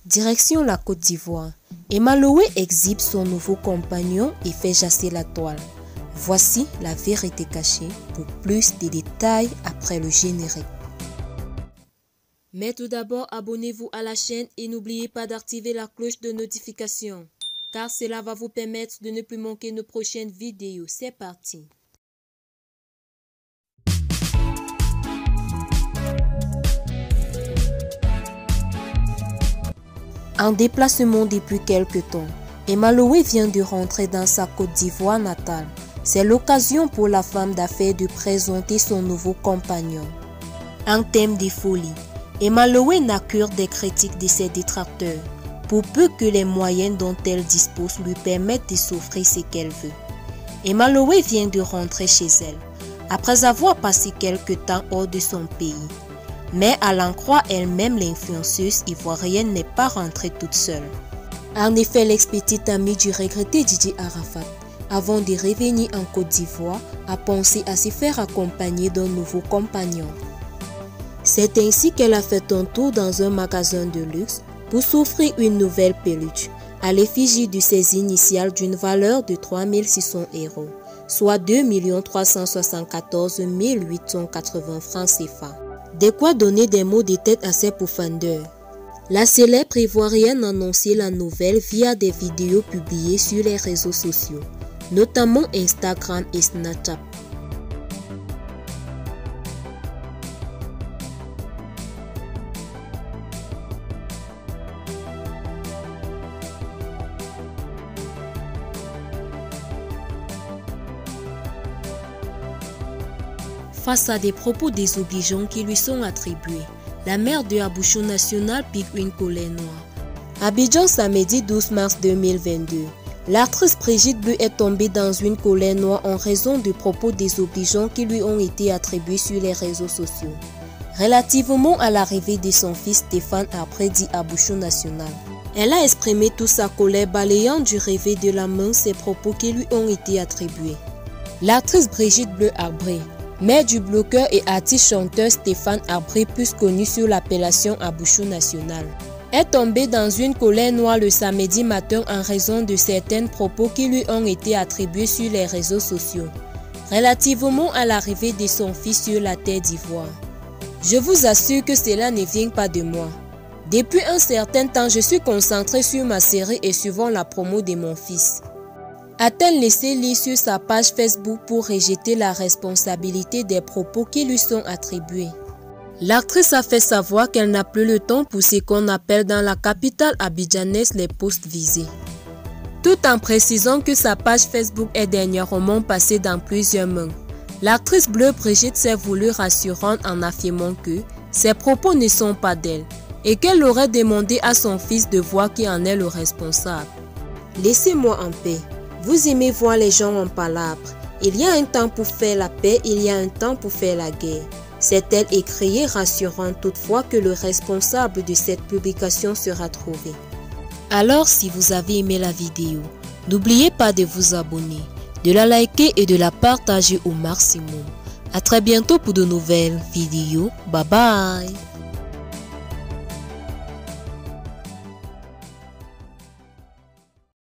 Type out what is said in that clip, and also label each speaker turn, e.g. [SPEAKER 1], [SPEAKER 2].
[SPEAKER 1] Direction la Côte d'Ivoire. Emma Loé exhibe son nouveau compagnon et fait jasser la toile. Voici la vérité cachée pour plus de détails après le générique. Mais tout d'abord, abonnez-vous à la chaîne et n'oubliez pas d'activer la cloche de notification, car cela va vous permettre de ne plus manquer nos prochaines vidéos. C'est parti! En déplacement depuis quelque temps, Emma Loé vient de rentrer dans sa Côte d'Ivoire natale. C'est l'occasion pour la femme d'affaires de présenter son nouveau compagnon. En thème de folie, Emma Loé n'accure des critiques de ses détracteurs, pour peu que les moyens dont elle dispose lui permettent de s'offrir ce qu'elle veut. Emma Loé vient de rentrer chez elle, après avoir passé quelque temps hors de son pays. Mais à l'en croire elle-même, l'influenceuse ivoirienne n'est pas rentrée toute seule. En effet, l'ex-petite amie du regretté Didier Arafat, avant de revenir en Côte d'Ivoire, a pensé à se faire accompagner d'un nouveau compagnon. C'est ainsi qu'elle a fait un tour dans un magasin de luxe pour s'offrir une nouvelle peluche, à l'effigie de ses initiales d'une valeur de 3 600 €, soit 2 374 880 francs CFA. De quoi donner des mots de tête à ses profondeurs. La célèbre ivoirienne annonçait la nouvelle via des vidéos publiées sur les réseaux sociaux, notamment Instagram et Snapchat. Face à des propos désobligeants qui lui sont attribués, la mère de Abouchou National pique une colère noire. Abidjan, samedi 12 mars 2022. L'actrice Brigitte Bleu est tombée dans une colère noire en raison de propos désobligeants qui lui ont été attribués sur les réseaux sociaux, relativement à l'arrivée de son fils Stéphane Arbré dit Abouchou National. Elle a exprimé toute sa colère balayant du revers de la main ces propos qui lui ont été attribués. L'actrice Brigitte Bleu Arbré, mère du blogueur et artiste-chanteur Stéphane Arbré, plus connu sous l'appellation Abouchou National, est tombée dans une colère noire le samedi matin en raison de certains propos qui lui ont été attribués sur les réseaux sociaux, relativement à l'arrivée de son fils sur la terre d'Ivoire. Je vous assure que cela ne vient pas de moi. Depuis un certain temps, je suis concentrée sur ma série et suivant la promo de mon fils. A-t-elle laissé lire sur sa page Facebook pour rejeter la responsabilité des propos qui lui sont attribués? L'actrice a fait savoir qu'elle n'a plus le temps pour ce qu'on appelle dans la capitale abidjanaise les posts visés, tout en précisant que sa page Facebook est dernièrement passée dans plusieurs mains. L'actrice bleue Brigitte s'est voulue rassurante en affirmant que ses propos ne sont pas d'elle et qu'elle aurait demandé à son fils de voir qui en est le responsable. Laissez-moi en paix. Vous aimez voir les gens en palabre. Il y a un temps pour faire la paix, il y a un temps pour faire la guerre. C'est-elle écriée rassurant toutefois que le responsable de cette publication sera trouvé. Alors si vous avez aimé la vidéo, n'oubliez pas de vous abonner, de la liker et de la partager au maximum. À très bientôt pour de nouvelles vidéos. Bye bye.